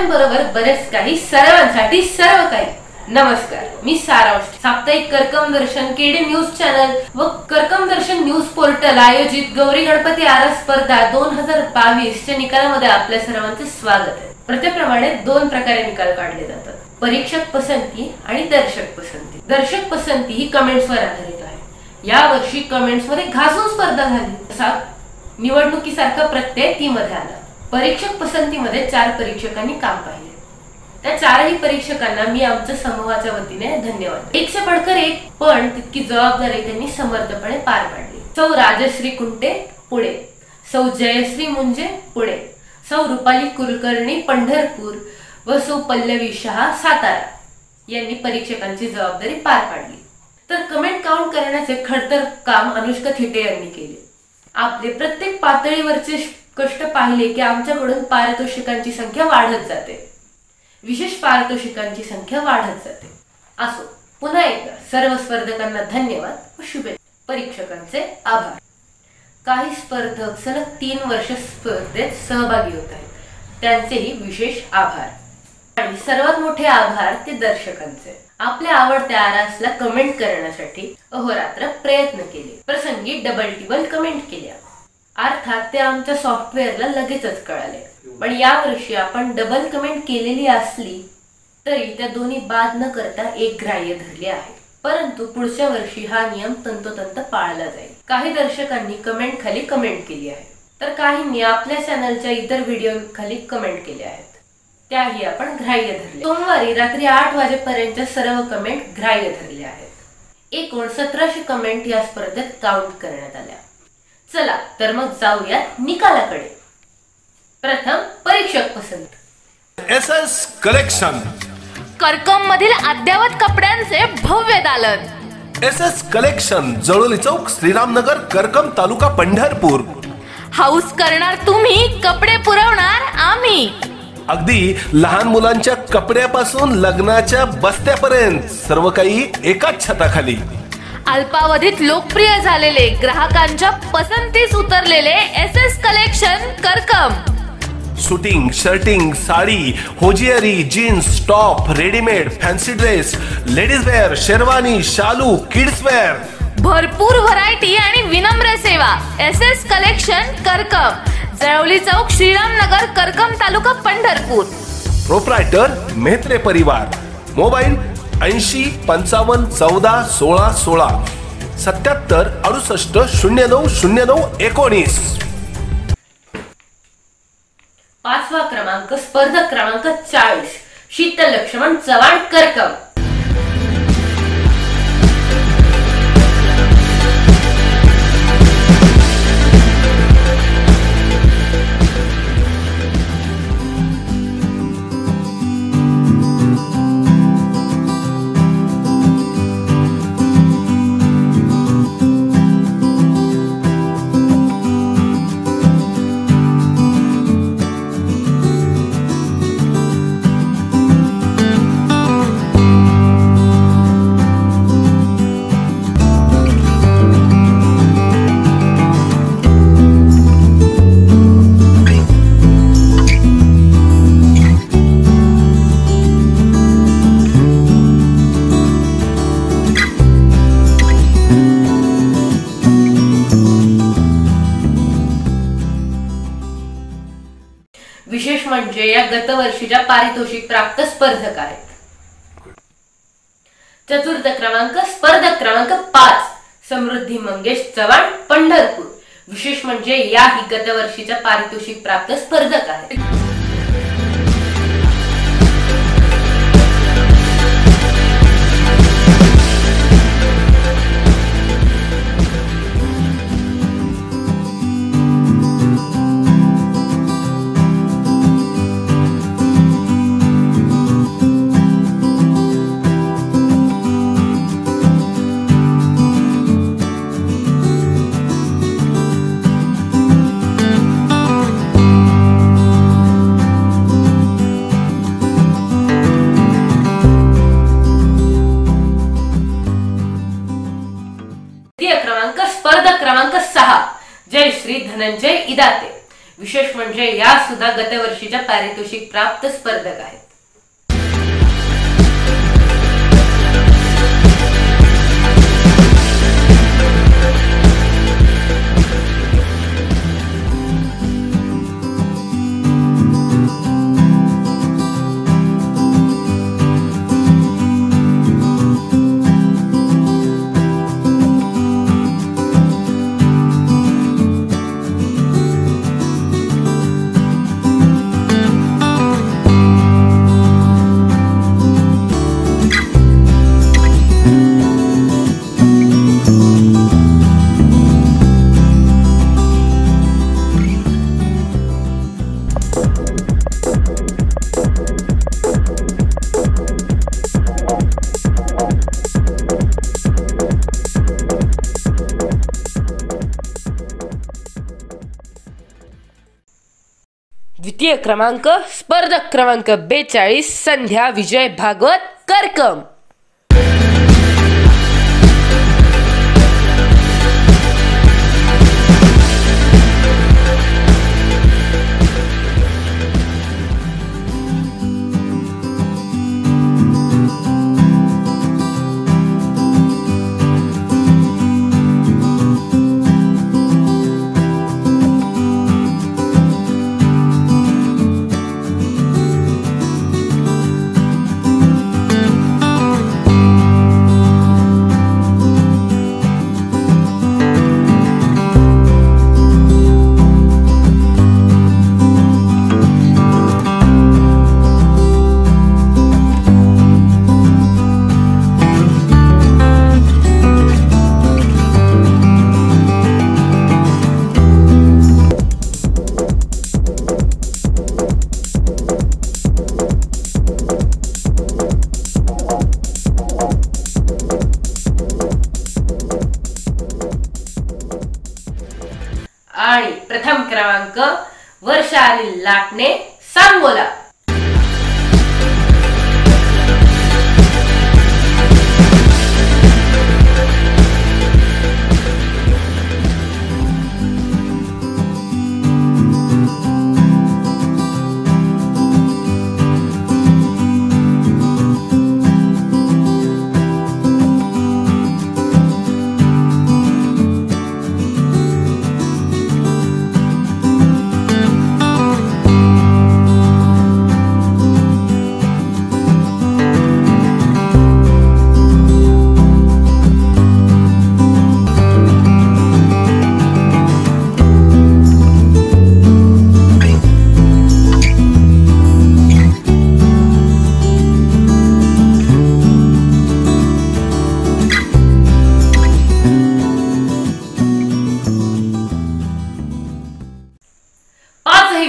बातम्यांबरोबर बरेच काही, सर्वांसाठी सर्व काही. नमस्कार, मी सारांश. साप्ताहिक कर्कम दर्शन केडी न्यूज चॅनल व कर्कम दर्शन न्यूज पोर्टल आयोजित गौरी गणपती आरस स्पर्धा 2022 च्या निकालामध्ये आपल्या सर्वांचे स्वागत आहे. प्रत्येप्रमाणे दोन प्रकारे निकाल काढले जातात: परीक्षक पसंती आणि दर्शक पसंती. दर्शक पसंती ही कमेंट्सवर आधारित आहे. या वर्षी कमेंट्स मध्ये घासून स्पर्धा झाली, तसा निवडणुकीसारखा प्रत्यय ती मध्ये आला. परीक्षक पसंतीमध्ये 4 परीक्षकांनी काम पाहिले. त्या 4ही परीक्षकांना मी आमच्या समूहाच्या वतीने धन्यवाद. एक से बढ़कर एक, पण तितकी जबाबदारी त्यांनी समर्थपणे पार पाडली. सौ राजश्री कुंटे पुणे, सौ जयश्री मुंजे पुणे, सौ रुपाली कुलकर्णी पंढरपूर व सौ पल्लवी शहा सातारा यांनी परीक्षकांची जबाबदारी पार पाडली. तर कमेंट काउंट करण्याचे खडतर काम अनुष्का थिटे यांनी केले. आपले प्रत्येक पातळीवरचे कष्ट पाहिले की आमच्याकडून पारितोषिकांची संख्या वाढत जाते, विशेष पारितोषिकांची संख्या वाढत जाते. असो, पुन्हा एकदा सर्व स्पर्धकांना धन्यवाद व शुभेच्छा. परीक्षकांचे आभार. काही स्पर्धक सलग 3 वर्ष स्पर्धेत सहभागी होत आहेत, त्यांचेही विशेष आभार. आणि सर्वात मोठे आभार ते दर्शकांचे. आपल्या आवडत्या आरासला कमेंट करण्यासाठी अहोरात्र प्रयत्न केले, प्रसंगी डबल टिबल कमेंट केल्या. अर्थात ते आमच्या सॉफ्टवेअरला लगेचच कळाले. पण यावर्षी आपण डबल कमेंट केलेली असली तरी त्या दोन्ही बाद न करता एक ग्राह्य धरले आहे. परंतु पुढच्या वर्षी हा नियम तंतोतंत पाळला जाईल. काही दर्शकांनी कमेंट खाली कमेंट केली आहे, तर काहींनी आपल्या चॅनलच्या इतर व्हिडिओ खाली कमेंट केले आहेत, त्याही आपण ग्राह्य धरले. सोमवारी रात्री 8 वाजेपर्यंत सर्व कमेंट ग्राह्य धरले आहेत. एकूण 1700 कमेंट या स्पर्धेत काउंट करण्यात आल्या. चला तर मग जाऊयात निकालाकडे. प्रथम परीक्षक पसंत. SS collection. कर्कम मधील अद्यावत कपड्यांचे भव्य दालन. एसएस कलेक्शन, जळोली चौक, श्रीरामनगर, कर्कम, तालुका पंढरपूर. हाऊस करणार तुम्ही, कपडे पुरवणार आम्ही. अगदी लहान मुलांच्या कपड्यापासून लग्नाच्या बस्त्यापर्यंत सर्व काही एकाच छताखाली. अल्पावधीत लोकप्रिय झालेले, ग्राहकांच्या पसंतीस उतरलेले SS collection Karkam. Suiting, shirting, sari, hosiery, jeans, top, readymade, fancy dress, ladies wear, sherwani, शालू, किड्स वेअर. भरपूर व्हरायटी आणि विनम्र सेवा. एसएस कलेक्शन कर्कम, जळवली चौक, श्रीरामनगर, कर्कम, तालुका पंढरपूर. प्रोप्रायटर मेहत्रे परिवार. मोबाईल 80 55 14 16 16 77 68 09 09 19. 5वा क्रमांक स्पर्धक क्रमांक 40 शीतल लक्ष्मण चव्हाण कर्कम. विशेष म्हणजे या गतवर्षीच्या पारितोषिक प्राप्त स्पर्धक आहेत. चतुर्थ क्रमांक स्पर्धक क्रमांक 5 समृद्धी मंगेश चव्हाण पंढरपूर. विशेष म्हणजे याही गतवर्षीच्या पारितोषिक प्राप्त स्पर्धक आहेत. स्पर्धक क्रमांक 6 जयश्री धनंजय इदाते. विशेष म्हणजे या सुद्धा गतवर्षीच्या पारितोषिक प्राप्त स्पर्धक आहेत. द्वितीय क्रमांक स्पर्धक क्रमांक 42 संध्या विजय भागवत करकम. आणि प्रथम क्रमांक वर्षा अनिल लाटणे सांगोला.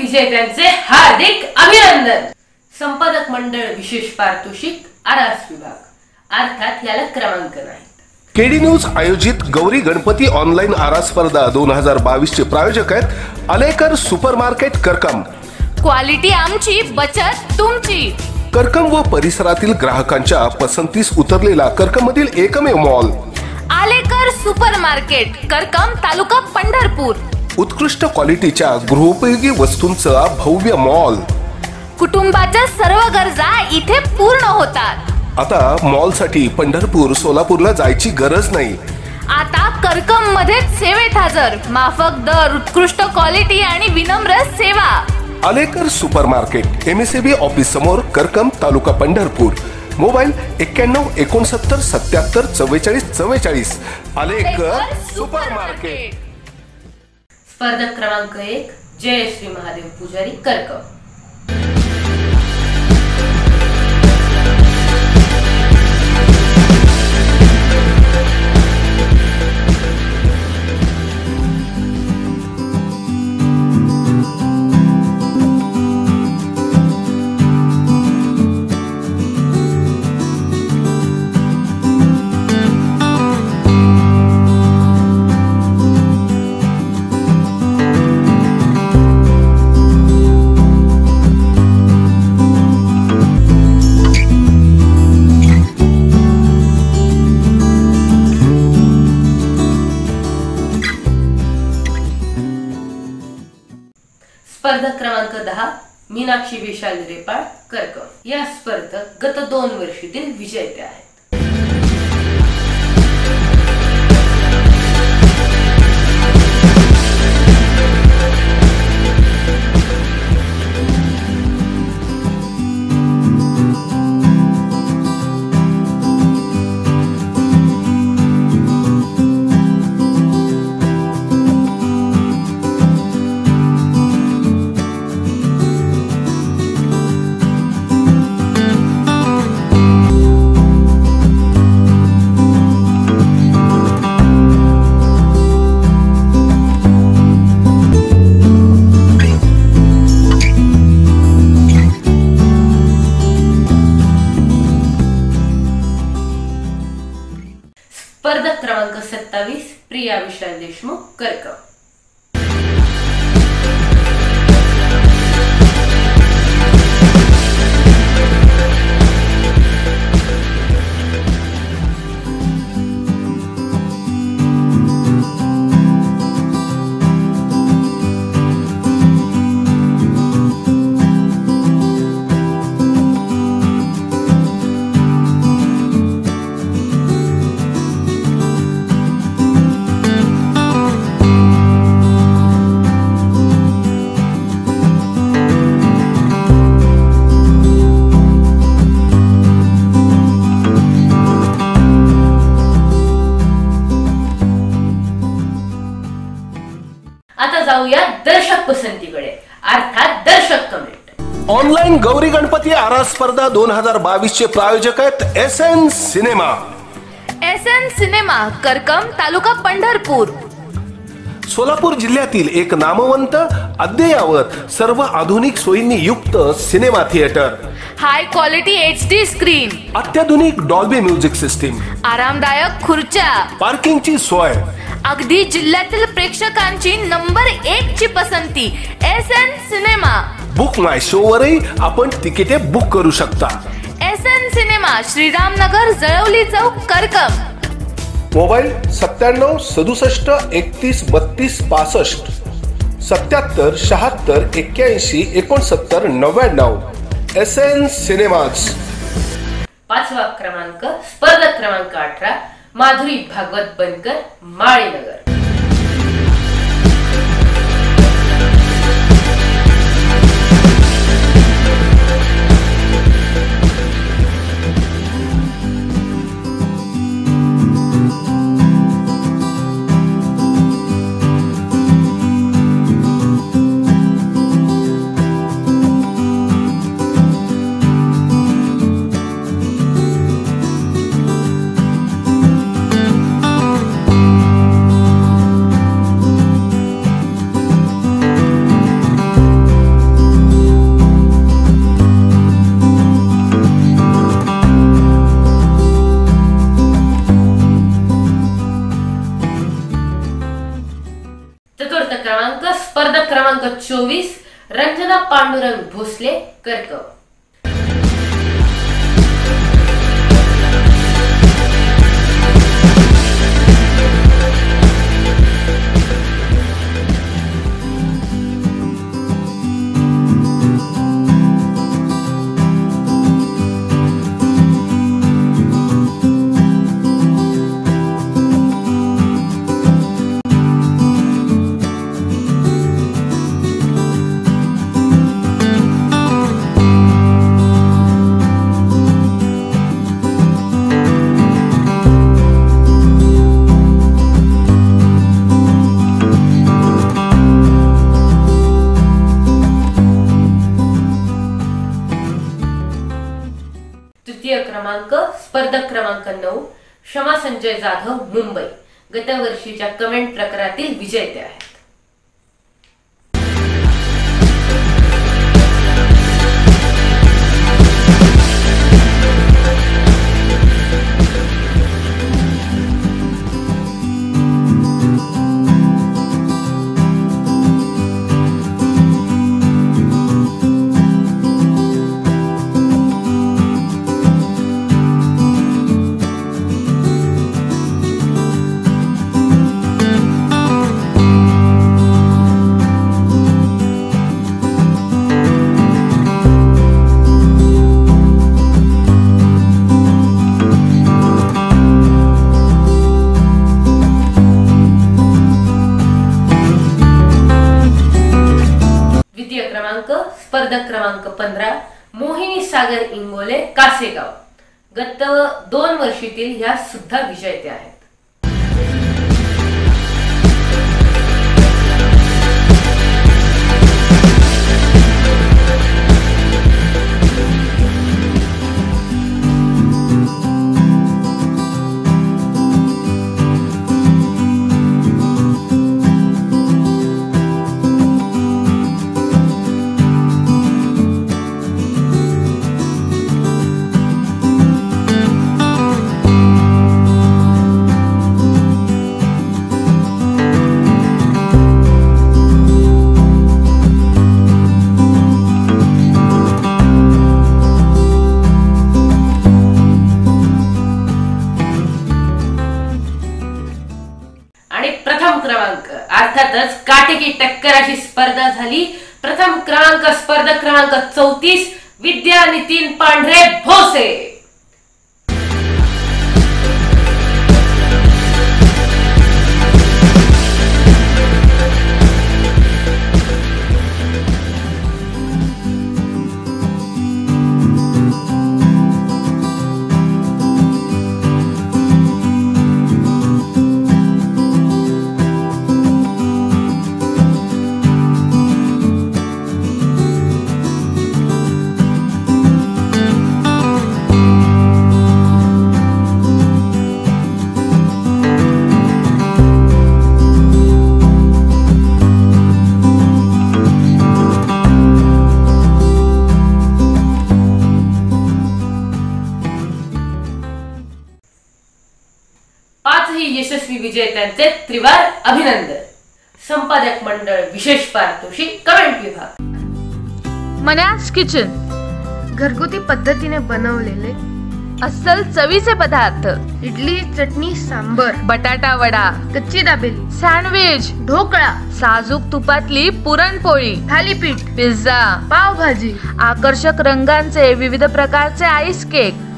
विजेत्यांचे हार्दिक अभिनंदन. संपादक मंडळ विशेष पारितोषिक आरास विभाग, अर्थात याला क्रमांक नाही. केडी न्यूज आयोजित गौरी गणपती ऑनलाईन आरास स्पर्धा 2022 चे प्रायोजक आहेत अलेकर सुपरमार्केट करकम. क्वालिटी आमची, बचत तुमची. करकम व परिसरातील ग्राहकांच्या पसंतीस उतरलेला करकम मधील एकमेव मॉल आलेकर सुपरमार्केट, करकम, तालुका पंढरपूर. उत्कृष्ट क्वालिटीच्या गृहोपयोगी वस्तूंचा भव्य मॉल. कुटुंबाच्या सर्व गरजा इथे पूर्ण होतात. आता मॉल साठी पंढरपूर, सोलापूरला जायची गरज नाही. आता करकम मध्ये सेवेत हजर. माफक दर, उत्कृष्ट क्वालिटी आणि विनम्र सेवा. आलेकर सुपरमार्केट, MSAB ऑफिस समोर, करकम, तालुका पंढरपूर. मोबाईल 91 69 77 44 44. आलेकर सुपरमार्केट. स्पर्धक क्रमांक 1 जयश्री महादेव पुजारी करकम. स्पर्धक क्रमांक 10 मीनाक्षी विशाल रेपाळ करकम. या स्पर्धक गत 2 वर्षातील विजेते आहेत. स्पर्धक क्रमांक 27 प्रिया विशाल देशमुख करकम. आता जाऊया दर्शक पसंतीकडे, अर्थात दर्शक कमेंट. ऑनलाईन गौरी गणपती आरास स्पर्धा 2022 चे प्रायोजक आहेत SN सिनेमा. SN सिनेमा करकम तालुका पंढरपूर. सोलापूर जिल्ह्यातील एक नामवंत अद्ययावत सर्व आधुनिक सोयींनी युक्त cinema theatre. High quality HD screen, अत्याधुनिक डॉल्बी म्युझिक सिस्टीम, आरामदायक खुर्च्या, पार्किंगची सोय. अगदी जिल्ह्यातील प्रेक्षकांची नंबर 1 ची पसंती SN सिनेमा. बुक माय शो वरही आपण तिकिटे बुक करू शकता. SN सिनेमा श्रीरामनगर जळवली चौक करकम. मोबाईल 97 67 31 32 65 77 76 81 69 99. SN cinemas. 5वा क्रमांक स्पर्धक क्रमांक 18 माधुरी भागवत बनकर माळीनगर. चतुर्थ क्रमांक स्पर्धक क्रमांक 24 रंजना पांडुरंग भोसले करकम. तृतीय क्रमांक स्पर्धक क्रमांक 9 क्षमा संजय जाधव मुंबई गतवर्षीच्या कमेंट प्रकारातील विजेते आहेत. स्पर्धक क्रमांक 15 मोहिनी सागर इंगोले कासेगाव. गत 2 वर्षीतील ह्या सुद्धा विजेत्या आहेत. अर्थातच काटेकी टक्कर अशी स्पर्धा झाली. प्रथम क्रमांक स्पर्धक क्रमांक 34 विद्या नितीन पांढरे भोसे. यशस्वी विजेत्यांचे त्रिवार अभिनंदन. संपादक मंडळ विशेष पारितोषिक कमेंट विभाग. मन्यास किचन घरगुती पद्धतीने बनवलेले अस्सल चवीचे पदार्थ. इडली, चटणी, सांबर, बटाटा वडा, कच्ची दाबेली, सँडविच, ढोकळा, साजूक तुपातली पुरणपोळी, थालीपीठ, पिझ्झा, पावभाजी, आकर्षक रंगांचे विविध प्रकारचे आईस केक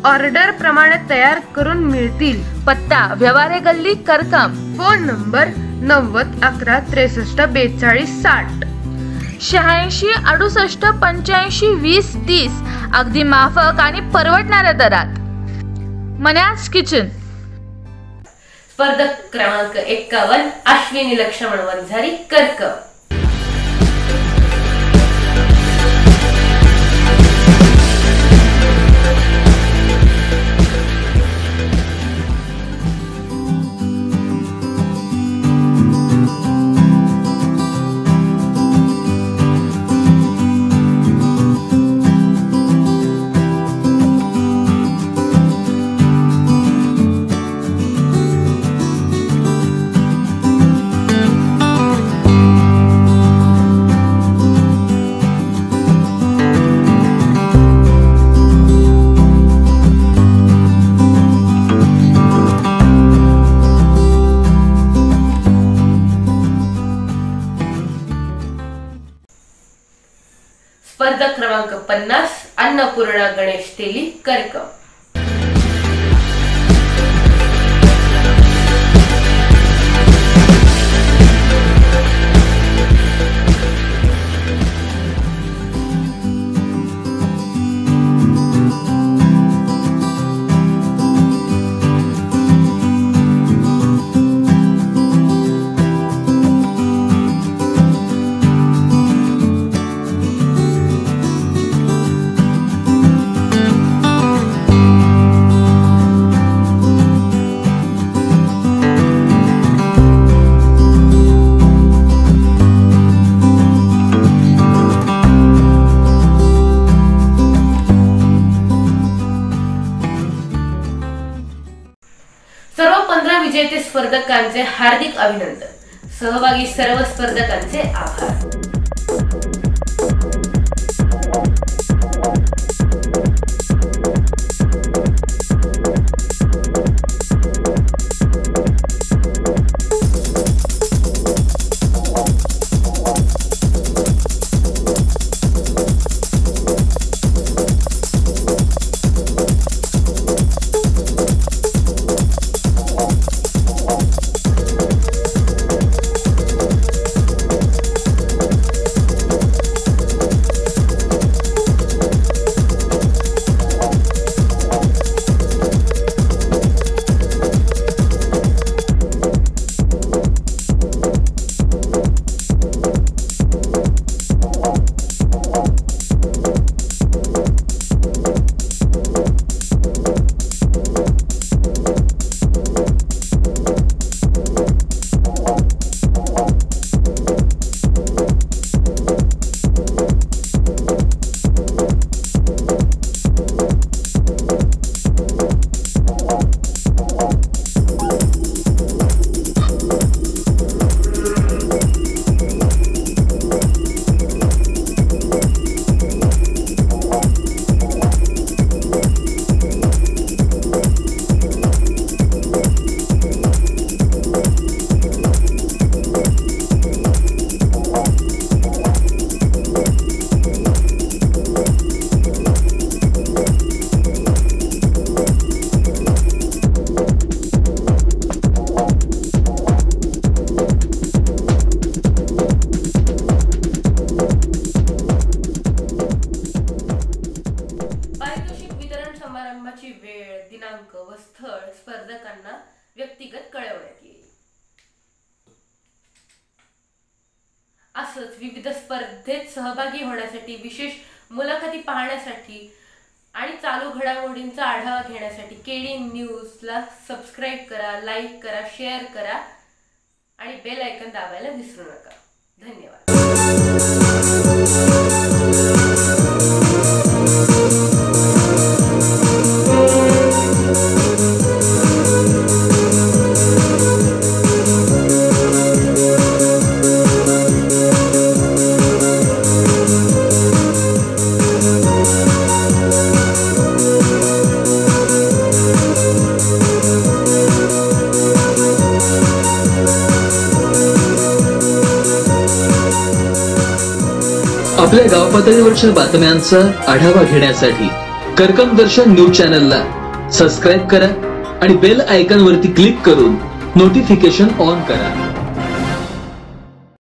ऑर्डर प्रमाणे तयार करून मिळतील. पत्ता व्यवहारे गल्ली करकम. Phone number 90 11 63 42 60 86 68 85 20 30. अगदी माफक आणि परवडणाऱ्या दरात. मन्यास किचन. स्पर्धक क्रमांक 51 अश्विनी लक्ष्मण वंजारी करकम. स्पर्धक क्रमांक 50 अन्नपूर्णा गणेश तेली करकम. सर्व 15 विजेते स्पर्धकांचे हार्दिक अभिनंदन. सहभागी सर्व स्पर्धकांचे आभार. असंच विविध स्पर्धेत सहभागी होण्यासाठी, विशेष मुलाखती पाहण्यासाठी आणि चालू घडामोडींचा आढावा घेण्यासाठी केडी न्यूजला सबस्क्राईब करा, लाईक करा, शेअर करा आणि बेल आयकॉन दाबायला विसरू नका. धन्यवाद. आपल्या गाव पातळीवरच्या बातम्यांचा आढावा घेण्यासाठी कर्कम दर्शन न्यूज चॅनलला सबस्क्राईब करा आणि बेल आयकॉन वरती क्लिक करून नोटिफिकेशन ऑन करा.